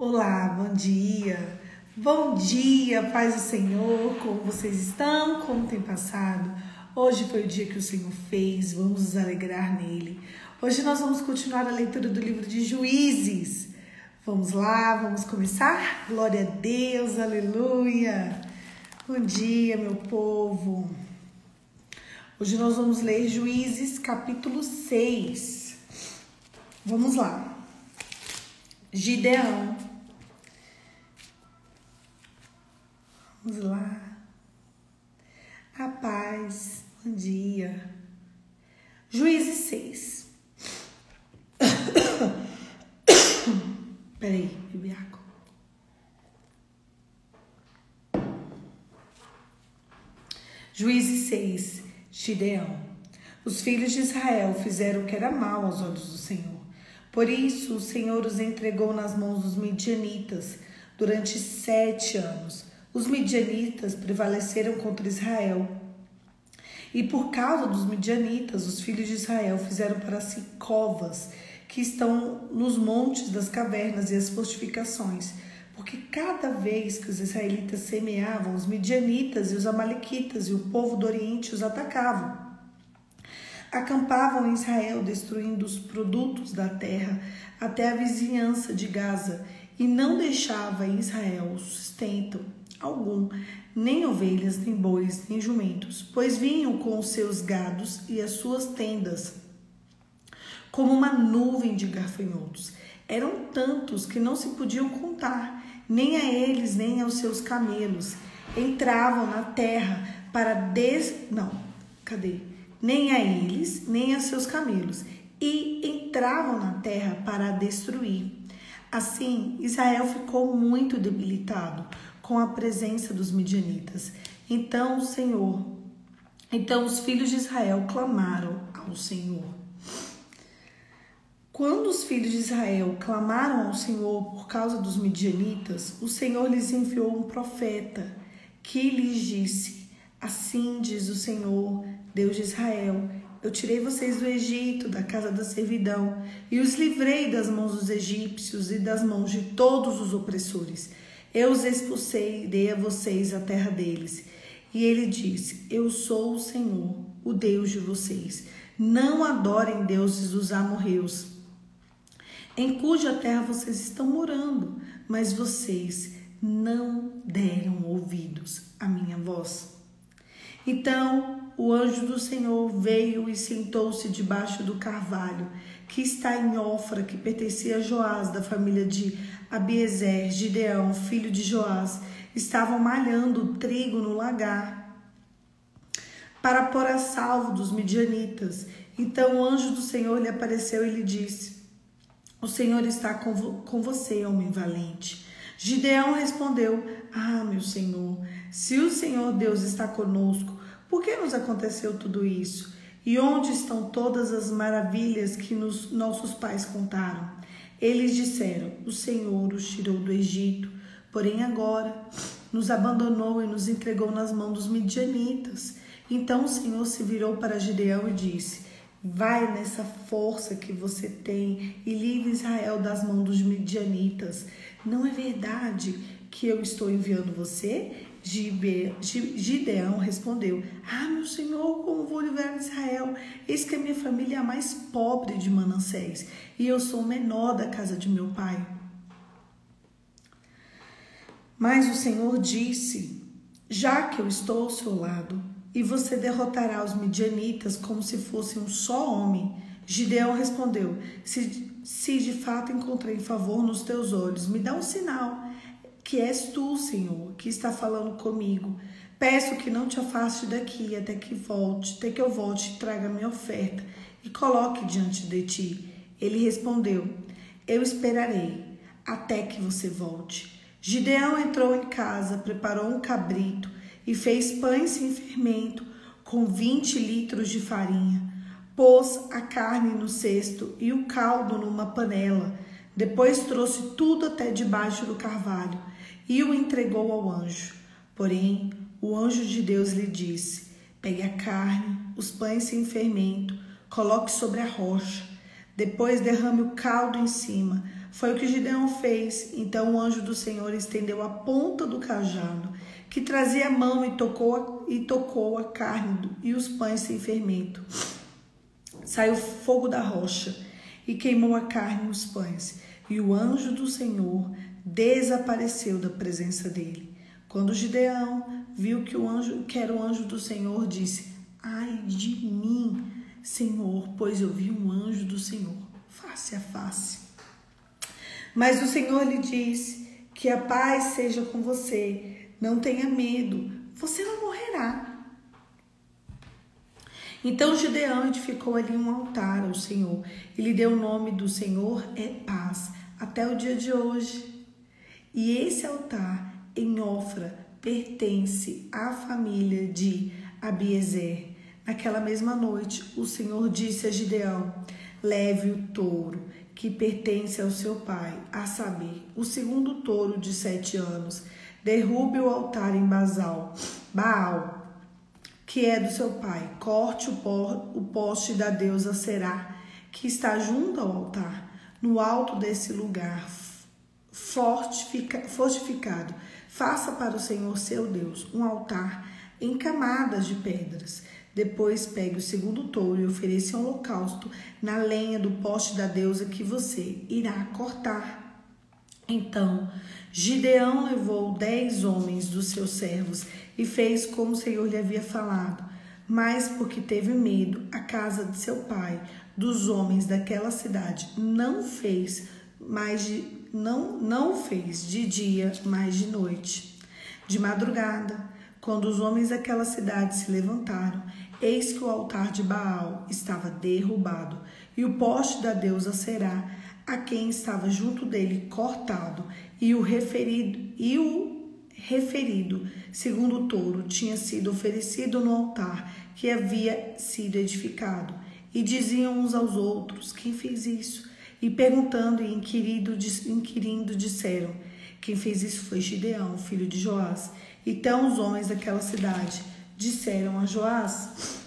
Olá, bom dia. Bom dia, paz do Senhor. Como vocês estão? Como tem passado? Hoje foi o dia que o Senhor fez. Vamos nos alegrar nele. Hoje nós vamos continuar a leitura do livro de Juízes. Vamos lá, vamos começar? Glória a Deus, aleluia. Bom dia, meu povo. Hoje nós vamos ler Juízes capítulo 6. Vamos lá. Gideão. Vamos lá. A paz. Bom dia. Juízes 6. Peraí, bebi água. Juízes 6. Gideão. Os filhos de Israel fizeram o que era mal aos olhos do Senhor. Por isso, o Senhor os entregou nas mãos dos midianitas durante 7 anos. Os midianitas prevaleceram contra Israel. E por causa dos midianitas, os filhos de Israel fizeram para si covas que estão nos montes das cavernas e as fortificações. Porque cada vez que os israelitas semeavam, os midianitas e os amalequitas e o povo do Oriente os atacavam. Acampavam em Israel, destruindo os produtos da terra até a vizinhança de Gaza, e não deixava em Israel sustento algum, nem ovelhas, nem bois, nem jumentos, pois vinham com os seus gados e as suas tendas, como uma nuvem de gafanhotos. Eram tantos que não se podiam contar, nem a eles, nem aos seus camelos. Entravam na terra para nem a eles, nem a seus camelos, e entravam na terra para a destruir. Assim, Israel ficou muito debilitado com a presença dos midianitas. Então os filhos de Israel clamaram ao Senhor. Quando os filhos de Israel clamaram ao Senhor por causa dos midianitas, o Senhor lhes enviou um profeta que lhes disse: assim diz o Senhor, Deus de Israel: eu tirei vocês do Egito, da casa da servidão, e os livrei das mãos dos egípcios e das mãos de todos os opressores. Eu os expulsei e dei a vocês a terra deles. E ele disse: eu sou o Senhor, o Deus de vocês. Não adorem deuses dos amorreus, em cuja terra vocês estão morando, mas vocês não deram ouvidos à minha voz. Então o anjo do Senhor veio e sentou-se debaixo do carvalho que está em Ofra, que pertencia a Joás, da família de Abiezer. Gideão, filho de Joás, estavam malhando trigo no lagar para pôr a salvo dos midianitas. Então o anjo do Senhor lhe apareceu e lhe disse: o Senhor está com você, homem valente. Gideão respondeu: ah, meu Senhor, se o Senhor Deus está conosco, por que nos aconteceu tudo isso? E onde estão todas as maravilhas que nossos pais contaram? Eles disseram: o Senhor os tirou do Egito, porém agora nos abandonou e nos entregou nas mãos dos midianitas. Então o Senhor se virou para Gideão e disse: vai nessa força que você tem e livre Israel das mãos dos midianitas. Não é verdade que eu estou enviando você? Gideão respondeu: ah, meu Senhor, como vou livrar Israel? Eis que a minha família é a mais pobre de Manassés, e eu sou o menor da casa de meu pai. Mas o Senhor disse: já que eu estou ao seu lado, e você derrotará os midianitas como se fosse um só homem. Gideão respondeu: se de fato encontrei favor nos teus olhos, me dá um sinal que és tu, Senhor, que está falando comigo. Peço que não te afaste daqui até que eu volte e traga minha oferta e coloque diante de ti. Ele respondeu: eu esperarei até que você volte. Gideão entrou em casa, preparou um cabrito e fez pães sem fermento com 20 litros de farinha. Pôs a carne no cesto e o caldo numa panela. Depois trouxe tudo até debaixo do carvalho e o entregou ao anjo. Porém, o anjo de Deus lhe disse: pegue a carne, os pães sem fermento, coloque sobre a rocha. Depois derrame o caldo em cima. Foi o que Gideão fez. Então o anjo do Senhor estendeu a ponta do cajado que trazia a mão e tocou a carne e os pães sem fermento. Saiu fogo da rocha e queimou a carne e os pães. E o anjo do Senhor desapareceu da presença dele. Quando Gideão viu que era o anjo do Senhor, disse: ai de mim, Senhor, pois eu vi um anjo do Senhor face a face. Mas o Senhor lhe disse: que a paz seja com você, não tenha medo, você não morrerá. Então Gideão edificou ali um altar ao Senhor e lhe deu o nome do Senhor é paz, até o dia de hoje. E esse altar em Ofra pertence à família de Abiezer. Naquela mesma noite, o Senhor disse a Gideão: leve o touro que pertence ao seu pai, a saber, o segundo touro de 7 anos. Derrube o altar em Baal, que é do seu pai. Corte o poste da deusa Será, que está junto ao altar. No alto desse lugar fortificado, faça para o Senhor seu Deus um altar em camadas de pedras. Depois pegue o segundo touro e ofereça um holocausto na lenha do poste da deusa que você irá cortar. Então Gideão levou 10 homens dos seus servos e fez como o Senhor lhe havia falado. Mas porque teve medo, a casa de seu pai, dos homens daquela cidade, não fez de dia, mais de noite. De madrugada, quando os homens daquela cidade se levantaram, eis que o altar de Baal estava derrubado e o poste da deusa Será, a quem estava junto dele, cortado, e o referido segundo touro tinha sido oferecido no altar que havia sido edificado. E diziam uns aos outros: quem fez isso? E perguntando e inquirindo, disseram: quem fez isso foi Gideão, filho de Joás. Então os homens daquela cidade disseram a Joás: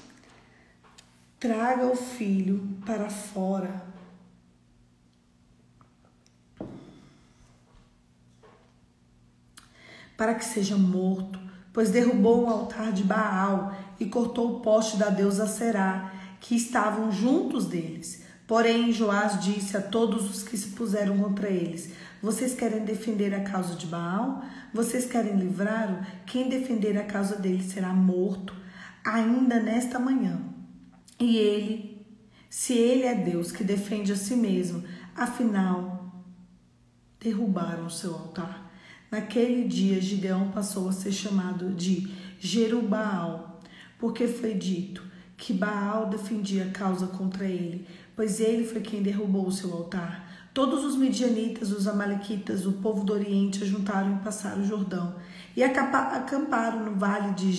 traga o filho para fora, para que seja morto, pois derrubou o altar de Baal e cortou o poste da deusa Será, que estavam juntos deles. Porém, Joás disse a todos os que se puseram contra eles: vocês querem defender a causa de Baal? Vocês querem livrá-lo? Quem defender a causa dele será morto, ainda nesta manhã. E ele, se ele é Deus que defende a si mesmo, afinal, derrubaram o seu altar. Naquele dia, Gideão passou a ser chamado de Jerubaal, porque foi dito que Baal defendia a causa contra ele, pois ele foi quem derrubou o seu altar. Todos os midianitas, os amalequitas, o povo do Oriente ajuntaram e passaram o Jordão e acamparam no vale de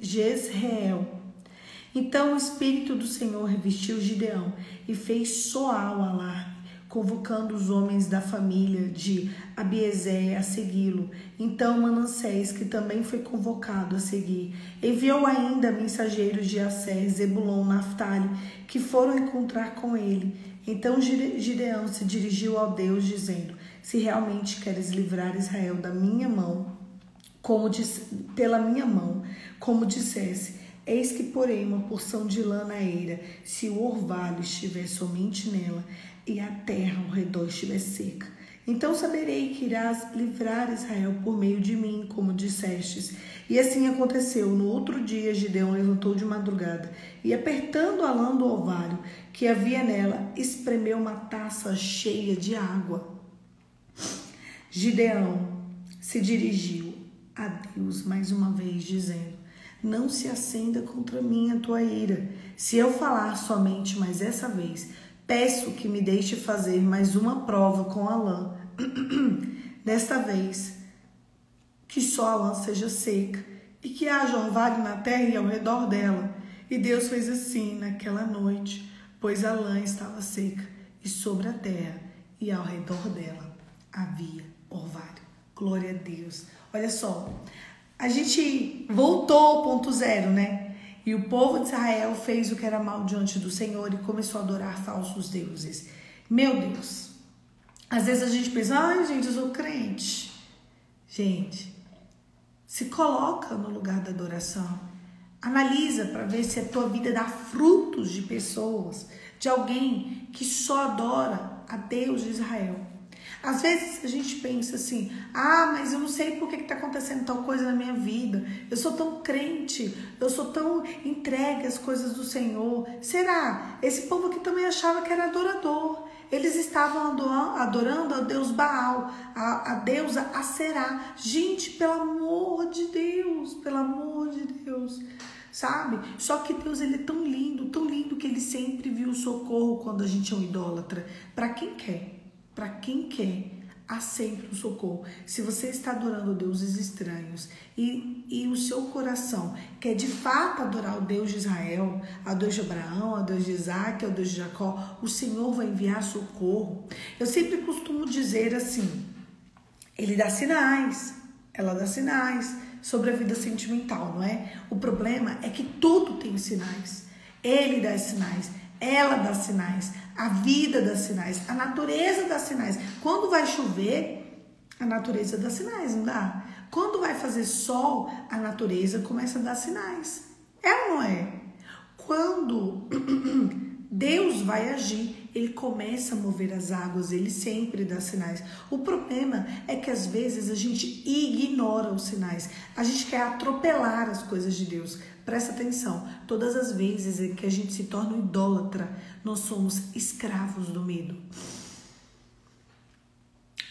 Jezreel. Então o Espírito do Senhor revestiu Gideão e fez soar o alarme, convocando os homens da família de Abiezer a segui-lo. Então Manassés, que também foi convocado a seguir, enviou ainda mensageiros de Asser, Zebulon, Naftali, que foram encontrar com ele. Então Gideão se dirigiu ao Deus, dizendo: se realmente queres livrar Israel da minha mão, pela minha mão, como dissesse, eis que porém uma porção de lã na eira, se o orvalho estiver somente nela, e a terra ao redor estiver seca. Então saberei que irás livrar Israel por meio de mim, como dissestes. E assim aconteceu. No outro dia, Gideão levantou de madrugada e, apertando a lã do orvalho que havia nela, espremeu uma taça cheia de água. Gideão se dirigiu a Deus mais uma vez, dizendo: não se acenda contra mim a tua ira, se eu falar somente mais essa vez. Peço que me deixe fazer mais uma prova com a lã. Desta vez, que só a lã seja seca e que haja orvalho na terra e ao redor dela. E Deus fez assim naquela noite, pois a lã estava seca e sobre a terra e ao redor dela havia orvalho. Glória a Deus. Olha só, a gente voltou ao ponto zero, né? E o povo de Israel fez o que era mal diante do Senhor e começou a adorar falsos deuses. Meu Deus, Às vezes a gente pensa, ai gente, eu sou crente. Gente, se coloca no lugar da adoração. Analisa para ver se a tua vida dá frutos de pessoas, de alguém que só adora a Deus de Israel. Às vezes a gente pensa assim, mas eu não sei por que está acontecendo tal coisa na minha vida. Eu sou tão crente, eu sou tão entregue às coisas do Senhor. Será? Esse povo aqui também achava que era adorador. Eles estavam adorando a Deus Baal, a deusa Aserá. Gente, pelo amor de Deus, sabe? Só que Deus, ele é tão lindo que ele sempre viu o socorro quando a gente é um idólatra. Para quem quer, há sempre um socorro. Se você está adorando deuses estranhos e o seu coração quer de fato adorar o Deus de Israel, a Deus de Abraão, a Deus de Isaac, a Deus de Jacó, o Senhor vai enviar socorro. Eu sempre costumo dizer assim, ele dá sinais, ela dá sinais sobre a vida sentimental, não é? O problema é que tudo tem sinais. Ele dá sinais, ela dá sinais, a vida dá sinais, a natureza dá sinais. Quando vai chover, a natureza dá sinais, não dá? Quando vai fazer sol, a natureza começa a dar sinais. É ou não é? Quando Deus vai agir, ele começa a mover as águas, ele sempre dá sinais. O problema é que às vezes a gente ignora os sinais, a gente quer atropelar as coisas de Deus. Presta atenção, todas as vezes que a gente se torna um idólatra, nós somos escravos do medo.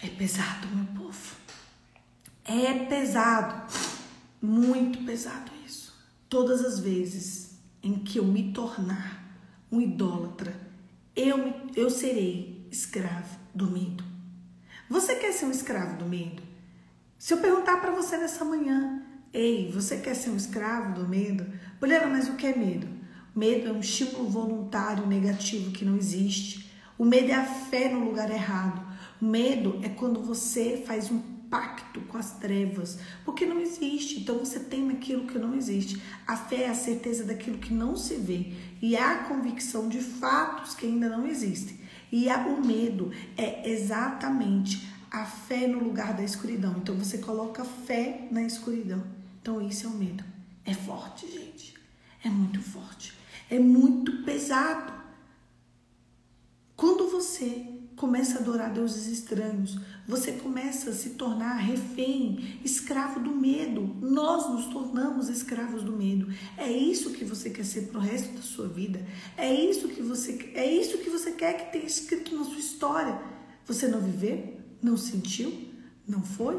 É pesado, meu povo. É pesado, muito pesado isso. Todas as vezes em que eu me tornar um idólatra, eu serei escravo do medo. Você quer ser um escravo do medo? Se eu perguntar para você nessa manhã, ei, você quer ser um escravo do medo? Olha, mas o que é medo? Medo é um estímulo voluntário negativo que não existe. O medo é a fé no lugar errado. O medo é quando você faz um pacto com as trevas, porque não existe. Então você teme aquilo que não existe. A fé é a certeza daquilo que não se vê e a convicção de fatos que ainda não existem. E o medo é exatamente a fé no lugar da escuridão. Então você coloca fé na escuridão. Então isso é o medo. É forte, gente. É muito forte. É muito pesado. Quando você começa a adorar deuses estranhos, você começa a se tornar refém, escravo do medo. Nós nos tornamos escravos do medo. É isso que você quer ser pro resto da sua vida. É isso que você quer que tenha escrito na sua história. Você não viveu? Não sentiu? Não foi?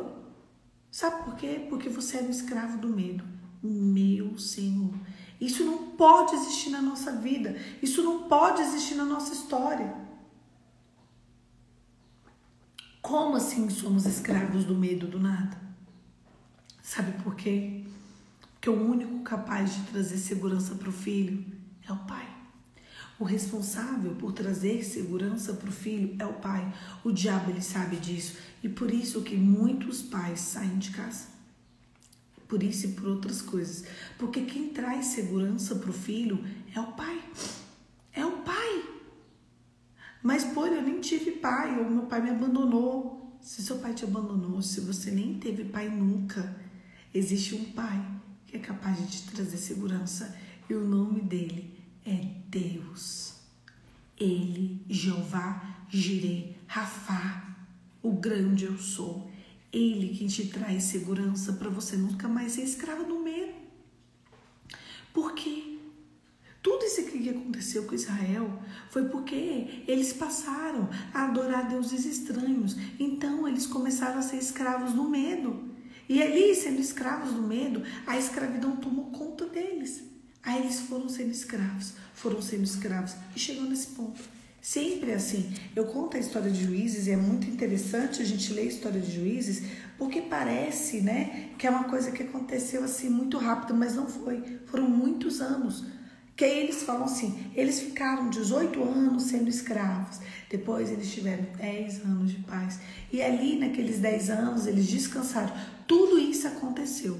Sabe por quê? Porque você era um escravo do medo. Meu Senhor. Isso não pode existir na nossa vida. Isso não pode existir na nossa história. Como assim somos escravos do medo do nada? Sabe por quê? Porque o único capaz de trazer segurança para o filho é o pai. O responsável por trazer segurança para o filho é o pai. O diabo, ele sabe disso. E por isso que muitos pais saem de casa. Por isso e por outras coisas. Porque quem traz segurança para o filho é o pai. É o pai. Mas, pô, eu nem tive pai, ou meu pai me abandonou. Se seu pai te abandonou, se você nem teve pai nunca, existe um pai que é capaz de te trazer segurança. E o nome dele é Deus. Ele, Jeová, Jireh, Rafá, o grande eu sou. Ele que te traz segurança para você nunca mais ser escravo do medo. Por quê? Tudo isso que aconteceu com Israel foi porque eles passaram a adorar deuses estranhos. Então eles começaram a ser escravos do medo. E ali, sendo escravos do medo, a escravidão tomou conta deles. Aí eles foram sendo escravos e chegou nesse ponto. Sempre assim. Eu conto a história de Juízes e é muito interessante a gente ler a história de Juízes, porque parece, né, que é uma coisa que aconteceu assim muito rápido, mas não foi. Foram muitos anos. Que aí eles falam assim, eles ficaram 18 anos sendo escravos, depois eles tiveram 10 anos de paz, e ali naqueles 10 anos eles descansaram. Tudo isso aconteceu,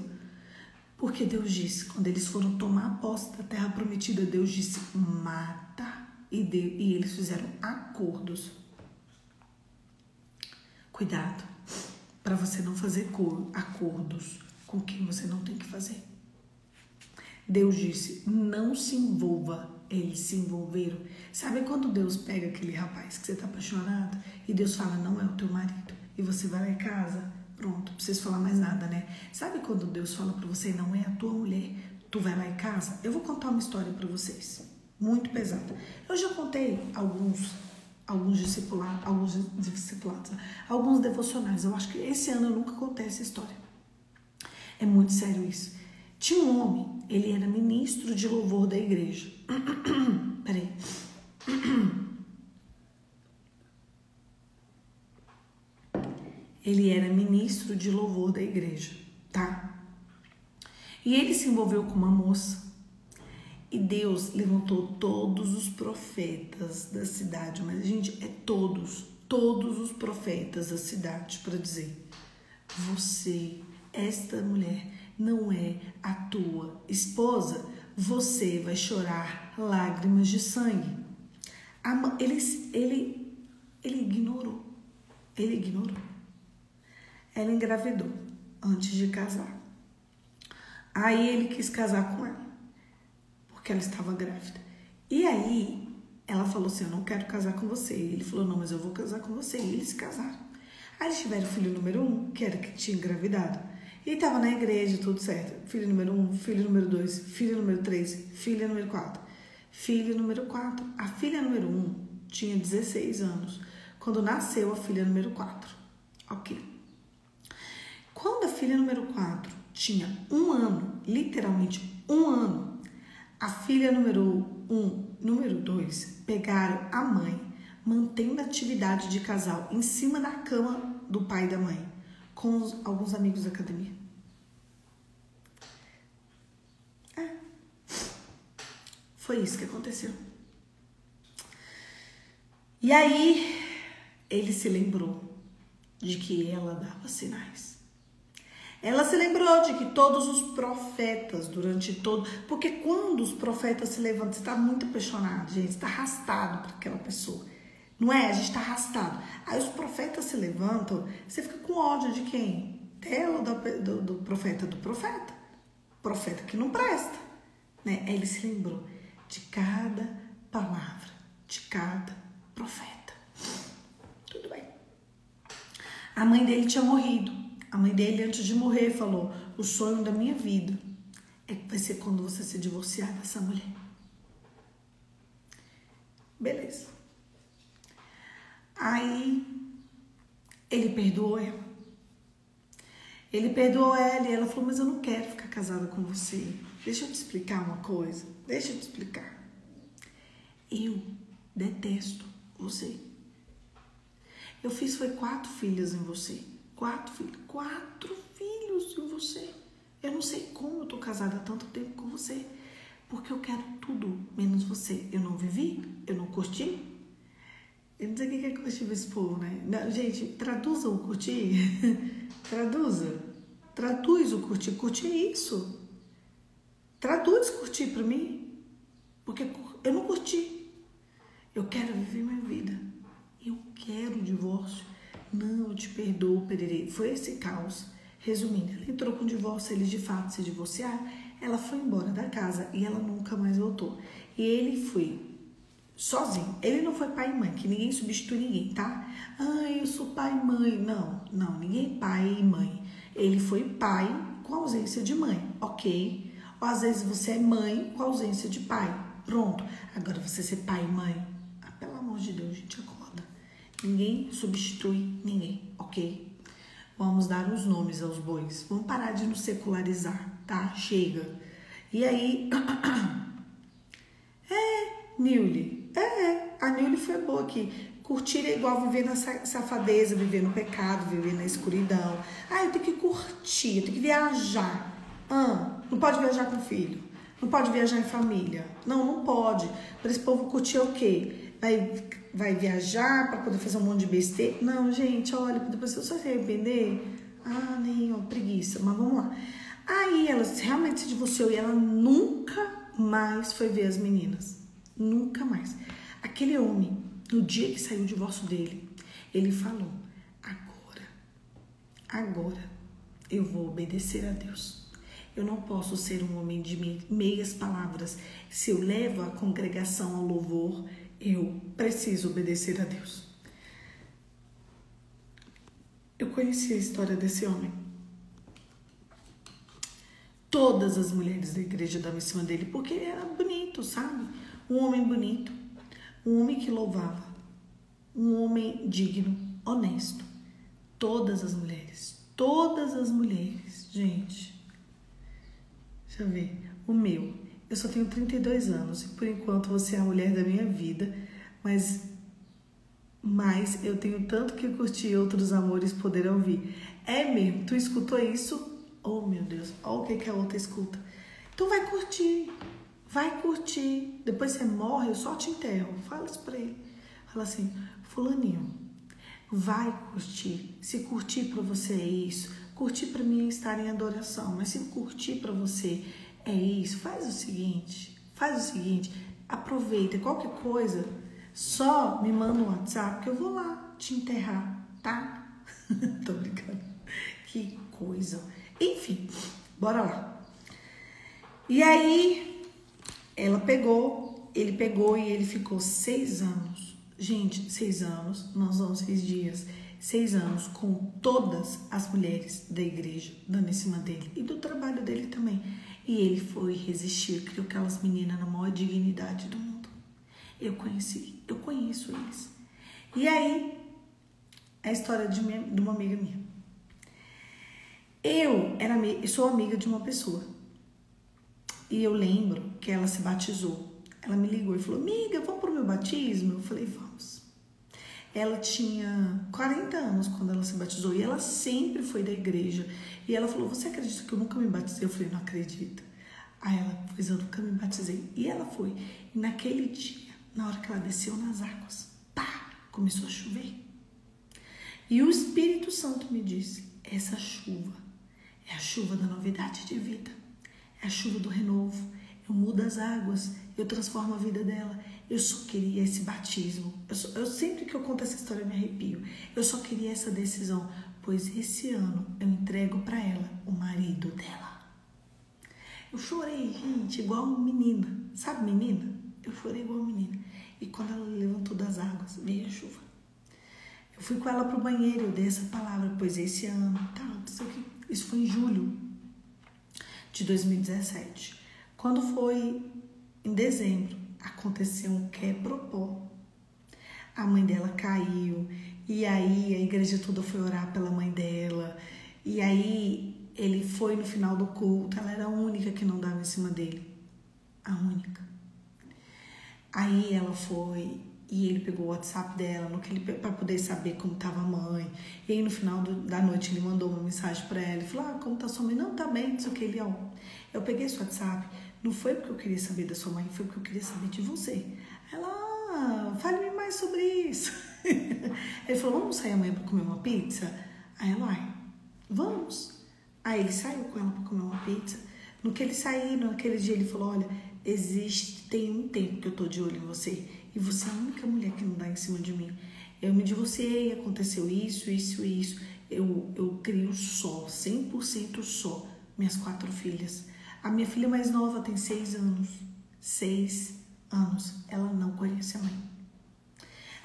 porque Deus disse, quando eles foram tomar posse da terra prometida, Deus disse, mata, e eles fizeram acordos. Cuidado para você não fazer acordos com quem você não tem que fazer. Deus disse, não se envolva. Eles se envolveram. Sabe quando Deus pega aquele rapaz que você tá apaixonado e Deus fala, não é o teu marido, e você vai lá em casa, pronto, não precisa falar mais nada, né? Sabe quando Deus fala pra você, não é a tua mulher, tu vai lá em casa? Eu vou contar uma história pra vocês, muito pesada. Eu já contei alguns discipulados, alguns devocionais. Eu acho que esse ano eu nunca contei essa história. É muito sério isso. Tinha um homem, ele era ministro de louvor da igreja. Peraí. Ele era ministro de louvor da igreja, tá? E ele se envolveu com uma moça. E Deus levantou todos os profetas da cidade. Mas, gente, é todos os profetas da cidade para dizer: você, esta mulher, não é a tua esposa, você vai chorar lágrimas de sangue. Ele ignorou. Ele ignorou. Ela engravidou antes de casar. Aí ele quis casar com ela, porque ela estava grávida. E aí ela falou assim, eu não quero casar com você. E ele falou, não, mas eu vou casar com você. E eles se casaram. Aí eles tiveram o filho número 1, que era que tinha engravidado. E estava na igreja, tudo certo. Filho número 1, filho número 2, filho número 3, filho número 4. Filho número 4. A filha número 1 tinha 16 anos, quando nasceu a filha número 4. Ok. Quando a filha número 4 tinha 1 ano, literalmente 1 ano, a filha número 1, número 2, pegaram a mãe, mantendo a atividade de casal em cima da cama do pai e da mãe, com alguns amigos da academia. Foi isso que aconteceu. E aí, ele se lembrou de que ela dava sinais. Ela se lembrou de que todos os profetas, durante todo... Porque quando os profetas se levantam, você está muito apaixonado, gente, você está arrastado para aquela pessoa. Não é? A gente está arrastado. Aí os profetas se levantam, você fica com ódio de quem? Dela ou do profeta? Do profeta. Profeta que não presta. Né? Aí ele se lembrou de cada palavra, de cada profeta. Tudo bem. A mãe dele tinha morrido. A mãe dele, antes de morrer, falou, o sonho da minha vida é que vai ser quando você se divorciar dessa mulher. Beleza. Aí, ele perdoou ela. Ele perdoou ela e ela falou, mas eu não quero ficar casada com você. Deixa eu te explicar uma coisa. Deixa eu te explicar. Eu detesto você. Eu fiz foi 4 filhas em você. 4 filhos em você. Eu não sei como eu tô casada há tanto tempo com você. Porque eu quero tudo, menos você. Eu não vivi, eu não curti. Eu não sei o que é curtir esse povo, né? Não, gente, traduza o curtir. Traduz o curtir. Curtir é isso. Traduz curtir pra mim. Porque eu não curti. Eu quero viver minha vida. Eu quero divórcio. Não, eu te perdoo, pererei. Foi esse caos. Resumindo, ela entrou com o divórcio, eles de fato se divorciaram. Ela foi embora da casa e ela nunca mais voltou. E ele foi sozinho. Ele não foi pai e mãe, que ninguém substitui ninguém, tá? Ah, eu sou pai e mãe. Não, ninguém é pai e mãe. Ele foi pai com ausência de mãe, ok? Ou às vezes você é mãe com ausência de pai. Pronto. Agora você ser pai e mãe. Ah, pelo amor de Deus, gente, acorda. Ninguém substitui ninguém, ok? Vamos dar os nomes aos bois. Vamos parar de nos secularizar, tá? Chega. E aí... Nilly. A Nilly foi boa aqui. Curtir é igual viver na safadeza, viver no pecado, viver na escuridão. Ah, eu tenho que curtir, eu tenho que viajar. Não pode viajar com filho. Não pode viajar em família. Não pode. Para esse povo curtir é o quê? Vai viajar para poder fazer um monte de besteira? Não, gente, olha, depois você se arrepender. Preguiça. Mas vamos lá. Aí ela realmente se divorciou e ela nunca mais foi ver as meninas. Nunca mais. Aquele homem, no dia que saiu o divórcio dele, ele falou, agora agora eu vou obedecer a Deus. Eu não posso ser um homem de meias palavras. Se eu levo a congregação ao louvor, eu preciso obedecer a Deus. Eu conheci a história desse homem. Todas as mulheres da igreja davam em cima dele, porque ele era bonito, sabe? Um homem bonito, um homem que louvava, um homem digno, honesto. Todas as mulheres, gente. Deixa eu ver, o meu. Eu só tenho 32 anos e por enquanto você é a mulher da minha vida, mas eu tenho tanto que curtir outros amores poderão vir. É mesmo, tu escutou isso? Oh, meu Deus, olha o que a outra escuta. Então vai curtir. Depois você morre, eu só te enterro. Fala isso pra ele. Fala assim, fulaninho, vai curtir. Se curtir pra você é isso, curtir pra mim é estar em adoração. Mas se curtir pra você é isso, faz o seguinte, aproveita. Qualquer coisa, só me manda um WhatsApp que eu vou lá te enterrar, tá? Tô brincando. Que coisa. Enfim, bora lá. E aí, ele pegou e ele ficou 6 anos. Gente, 6 anos, nós vamos 6 dias. 6 anos com todas as mulheres da igreja dando em cima dele e do trabalho dele também. E ele foi resistir, criou aquelas meninas na maior dignidade do mundo. Eu conheço eles. E aí, a história de uma amiga minha. Eu sou amiga de uma pessoa. E eu lembro que ela se batizou. Ela me ligou e falou, amiga, vamos pro meu batismo? Eu falei, vamos. Ela tinha 40 anos quando ela se batizou e ela sempre foi da igreja. E ela falou, você acredita que eu nunca me batizei? Eu falei, não acredito. Aí ela, pois eu nunca me batizei. E ela foi. E naquele dia, na hora que ela desceu nas águas, pá, começou a chover. E o Espírito Santo me disse, essa chuva é a chuva da novidade de vida. É a chuva do renovo. Eu mudo as águas, eu transformo a vida dela. Eu só queria esse batismo. Eu sempre que eu conto essa história eu me arrepio. Eu só queria essa decisão, pois esse ano eu entrego para ela o marido dela. Eu chorei, gente, igual uma menina. Sabe menina? Eu chorei igual uma menina. E quando ela levantou das águas, veio a chuva. Eu fui com ela pro banheiro, eu dei essa palavra, pois esse ano, tá, não sei o que. Isso foi em julho de 2017. Quando foi em dezembro, aconteceu um quebra-pó. A mãe dela caiu, e aí a igreja toda foi orar pela mãe dela, e aí ele foi no final do culto, ela era a única que não dava em cima dele. A única. Aí ela foi, e ele pegou o WhatsApp dela, para poder saber como estava a mãe. E aí no final da noite ele mandou uma mensagem para ela, e falou, como tá sua mãe? Não, tá bem, isso que ele, ó. Eu peguei esse WhatsApp, não foi porque eu queria saber da sua mãe, foi porque eu queria saber de você. Ela, fale-me mais sobre isso. Ele falou, vamos sair amanhã para comer uma pizza? Aí ela, vamos. Aí ele saiu com ela para comer uma pizza. No que ele saiu, naquele dia ele falou, olha, tem um tempo que eu tô de olho em você. E você é a única mulher que não dá em cima de mim. Eu me divorciei, aconteceu isso. Eu crio só, 100% só, minhas 4 filhas. A minha filha mais nova tem 6 anos. 6 anos. Ela não conhece a mãe.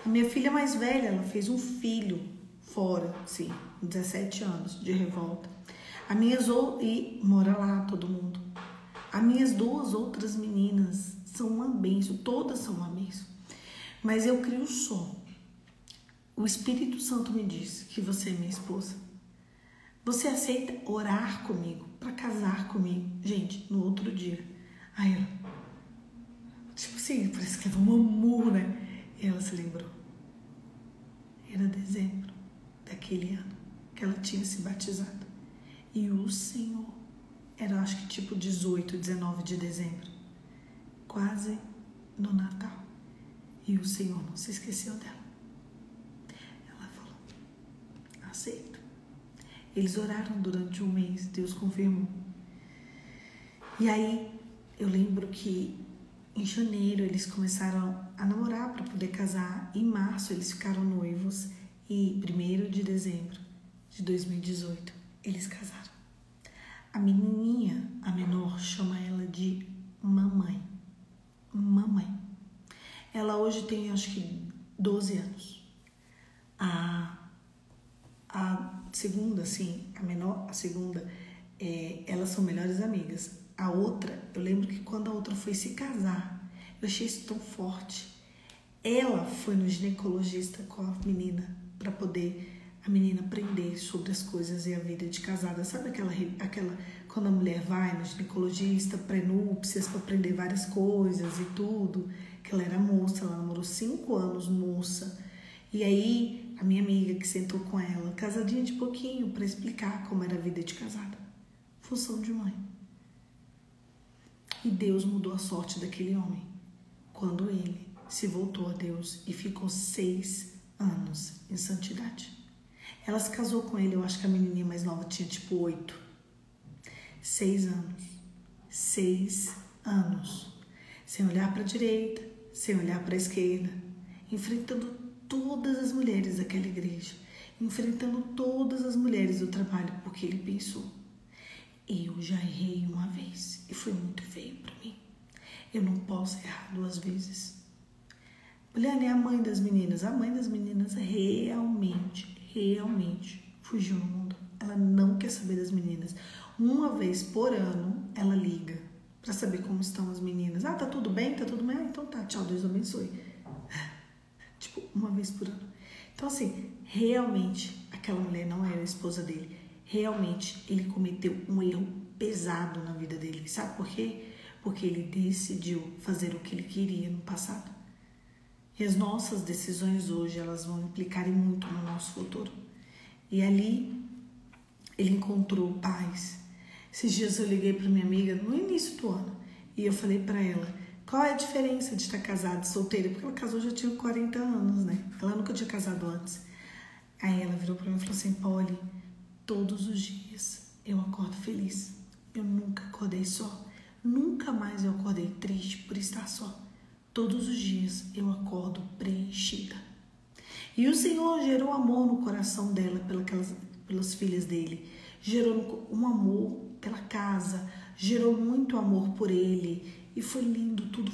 A minha filha mais velha, ela fez um filho fora, sim, 17 anos, de revolta. E mora lá todo mundo. As minhas 2 outras meninas são uma bênção, todas são uma bênção. Mas eu crio só. O Espírito Santo me disse que você é minha esposa. Você aceita orar comigo, para casar comigo? Gente, no outro dia. Aí ela, tipo assim, parece que levou um amor, né? E ela se lembrou. Era dezembro daquele ano que ela tinha se batizado. E o Senhor, era acho que tipo 18, 19 de dezembro, quase no Natal. E o Senhor não se esqueceu dela. Ela falou, aceito. Eles oraram durante um mês, Deus confirmou. E aí, eu lembro que em janeiro eles começaram a namorar para poder casar. Em março eles ficaram noivos e 1º de dezembro, de 2018, eles casaram. A menininha, a menor, chama ela de mamãe. Mamãe. Ela hoje tem, acho que, 12 anos. A segunda, assim, a menor, a segunda, elas são melhores amigas. A outra, eu lembro que quando a outra foi se casar, eu achei isso tão forte. Ela foi no ginecologista com a menina para poder a menina aprender sobre as coisas e a vida de casada. Sabe aquela quando a mulher vai no ginecologista, pré-núpcias, para aprender várias coisas e tudo? Que ela era moça, ela namorou 5 anos, moça. E aí, a minha amiga que sentou com ela, casadinha de pouquinho, para explicar como era a vida de casada. Função de mãe. E Deus mudou a sorte daquele homem quando ele se voltou a Deus e ficou 6 anos em santidade. Ela se casou com ele, eu acho que a menininha mais nova tinha tipo 8. 6 anos. 6 anos. Sem olhar para a direita, sem olhar para a esquerda, enfrentando todas as mulheres daquela igreja, enfrentando todas as mulheres do trabalho, porque ele pensou: eu já errei uma vez e foi muito feio para mim. Eu não posso errar 2 vezes. Mulher é a mãe das meninas. A mãe das meninas realmente fugiu no mundo. Ela não quer saber das meninas. Uma vez por ano, ela liga para saber como estão as meninas. Ah, tá tudo bem? Tá tudo bem? Ah, então tá, tchau, Deus abençoe. Tipo, uma vez por ano. Então, assim, realmente, aquela mulher não era a esposa dele. Realmente, ele cometeu um erro pesado na vida dele. Sabe por quê? Porque ele decidiu fazer o que ele queria no passado. E as nossas decisões hoje, elas vão implicar muito no nosso futuro. E ali, ele encontrou paz. Esses dias eu liguei para minha amiga no início do ano. E eu falei para ela: qual é a diferença de estar casada e solteira? Porque ela casou já tinha 40 anos, né? Ela nunca tinha casado antes. Aí ela virou para mim e falou assim: Polly, todos os dias eu acordo feliz. Eu nunca acordei só. Nunca mais eu acordei triste por estar só. Todos os dias eu acordo preenchida. E o Senhor gerou amor no coração dela pelas filhas dele. Gerou um amor pela casa. Gerou muito amor por ele. E foi lindo, tudo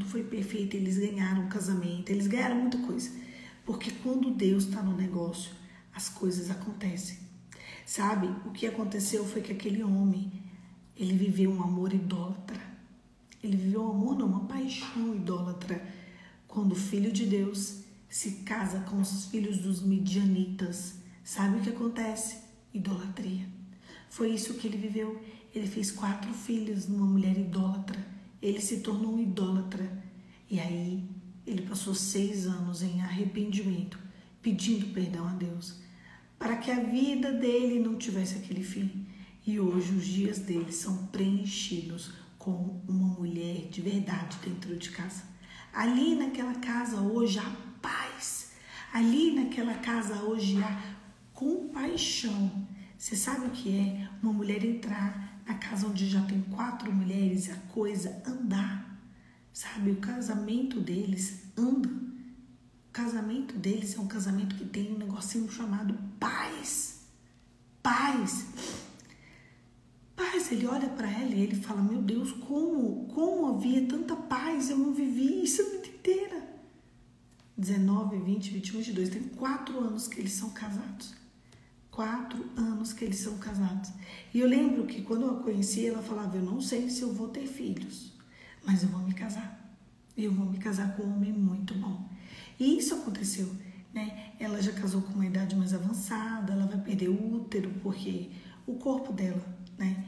foi perfeito. Eles ganharam o casamento, eles ganharam muita coisa. Porque quando Deus está no negócio, as coisas acontecem. Sabe, o que aconteceu foi que aquele homem, ele viveu um amor idólatra. Ele viveu um amor, não, uma paixão idólatra. Quando o Filho de Deus se casa com os filhos dos midianitas, sabe o que acontece? Idolatria. Foi isso que ele viveu. Ele fez 4 filhos numa mulher idólatra. Ele se tornou um idólatra. E aí, ele passou 6 anos em arrependimento, pedindo perdão a Deus, para que a vida dele não tivesse aquele fim. E hoje os dias dele são preenchidos com uma mulher de verdade dentro de casa. Ali naquela casa hoje há paz. Ali naquela casa hoje há compaixão. Você sabe o que é uma mulher entrar na casa onde já tem 4 mulheres e a coisa andar? Sabe, o casamento deles anda. O casamento deles é um casamento que tem um negocinho chamado paz. Paz. Paz, ele olha para ela e ele fala: meu Deus, como havia tanta paz, eu não vivi isso a vida inteira. 19, 20, 21, 22, tem 4 anos que eles são casados. 4 anos que eles são casados. E eu lembro que quando eu a conheci, ela falava: eu não sei se eu vou ter filhos, mas eu vou me casar. E eu vou me casar com um homem muito bom. E isso aconteceu, né? Ela já casou com uma idade mais avançada, ela vai perder o útero, porque o corpo dela, né,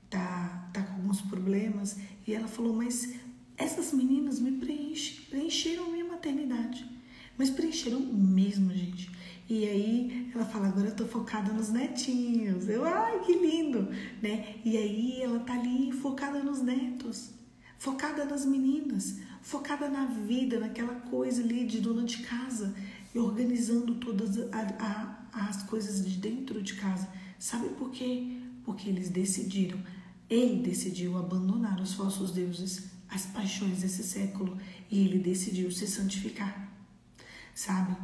tá com alguns problemas. E ela falou: mas essas meninas me preencheram minha maternidade. Mas preencheram mesmo, gente. E aí ela fala: agora eu tô focada nos netinhos. Ai, que lindo, né? E aí ela tá ali focada nos netos, focada nas meninas, focada na vida, naquela coisa ali de dona de casa, e organizando todas as coisas de dentro de casa. Sabe por quê? Porque ele decidiu abandonar os falsos deuses, as paixões desse século, e ele decidiu se santificar. Sabe?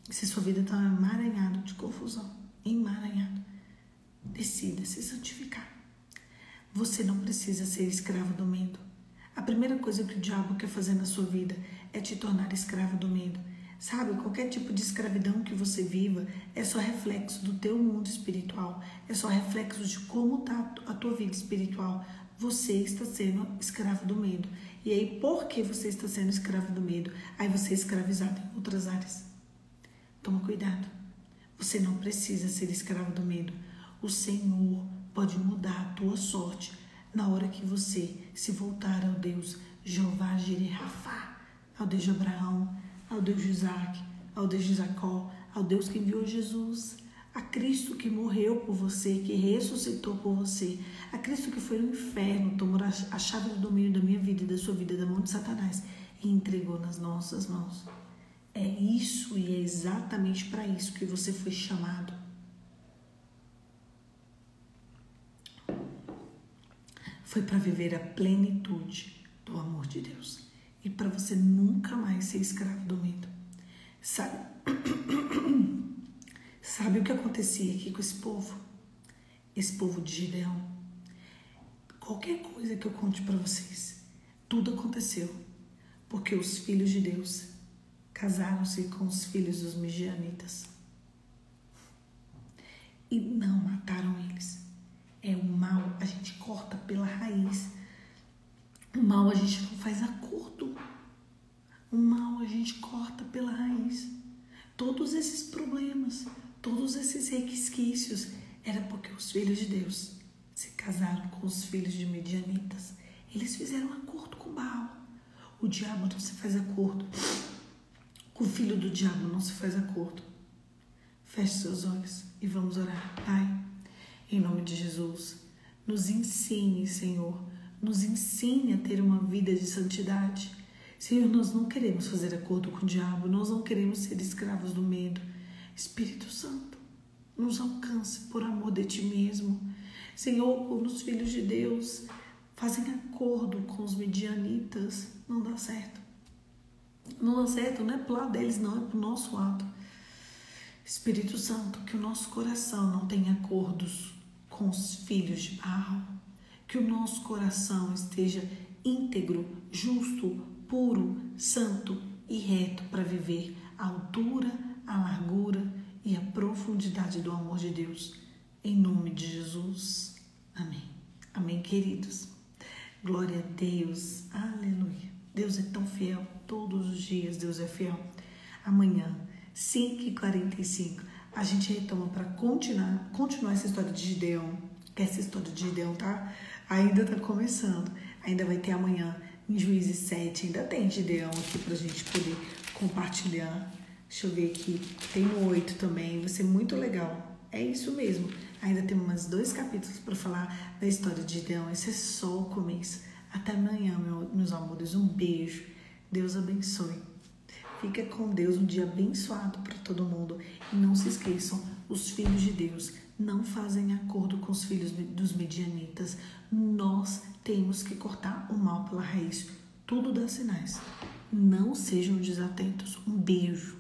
Se sua vida está emaranhada de confusão, emaranhado. Decida se santificar. Você não precisa ser escravo do medo. A primeira coisa que o diabo quer fazer na sua vida é te tornar escravo do medo. Sabe, qualquer tipo de escravidão que você viva é só reflexo do teu mundo espiritual, é só reflexo de como está a tua vida espiritual. Você está sendo escravo do medo. E aí, por que você está sendo escravo do medo? Aí você é escravizado em outras áreas. Toma cuidado. Você não precisa ser escravo do medo. O Senhor pode mudar a tua sorte na hora que você se voltar ao Deus Jeová Jireh Rafá, ao Deus de Abraão, ao Deus de Isaac, ao Deus de Jacó, ao Deus que enviou Jesus, a Cristo que morreu por você, que ressuscitou por você, a Cristo que foi no inferno, tomou a chave do domínio da minha vida e da sua vida, da mão de Satanás, e entregou nas nossas mãos. É isso e é exatamente para isso que você foi chamado. Foi para viver a plenitude do amor de Deus. E para você nunca mais ser escravo do medo. Sabe o que acontecia aqui com esse povo? Esse povo de Gideão. Qualquer coisa que eu conte para vocês, tudo aconteceu porque os filhos de Deus casaram-se com os filhos dos midianitas e não mataram eles. É o mal, a gente corta pela raiz. O mal a gente não faz acordo. O mal a gente corta pela raiz. Todos esses problemas, todos esses resquícios, era porque os filhos de Deus se casaram com os filhos de midianitas. Eles fizeram acordo com Baal. O diabo não se faz acordo. Com o filho do diabo não se faz acordo. Feche seus olhos e vamos orar. Pai, em nome de Jesus, nos ensine, Senhor, nos ensine a ter uma vida de santidade. Senhor, nós não queremos fazer acordo com o diabo, nós não queremos ser escravos do medo. Espírito Santo, nos alcance por amor de Ti mesmo. Senhor, quando os filhos de Deus fazem acordo com os midianitas, não dá certo. Não dá certo, não é pro lado deles, não, é pro nosso lado. Espírito Santo, que o nosso coração não tenha acordos com os filhos de Baal, que o nosso coração esteja íntegro, justo, puro, santo e reto para viver a altura, a largura e a profundidade do amor de Deus. Em nome de Jesus. Amém. Amém, queridos. Glória a Deus. Aleluia. Deus é tão fiel. Todos os dias Deus é fiel. Amanhã, 5h45, a gente retoma para continuar essa história de Gideão. Essa história de Gideão, tá? Ainda tá começando. Ainda vai ter amanhã em Juízes 7. Ainda tem Gideão aqui pra gente poder compartilhar. Deixa eu ver aqui. Tem no 8 também. Vai ser muito legal. É isso mesmo. Ainda tem mais 2 capítulos para falar da história de Gideão. Esse é só o começo. Até amanhã, meus amores. Um beijo. Deus abençoe. Fica com Deus, um dia abençoado para todo mundo. E não se esqueçam, os filhos de Deus não fazem acordo com os filhos dos midianitas. Nós temos que cortar o mal pela raiz. Tudo dá sinais. Não sejam desatentos. Um beijo.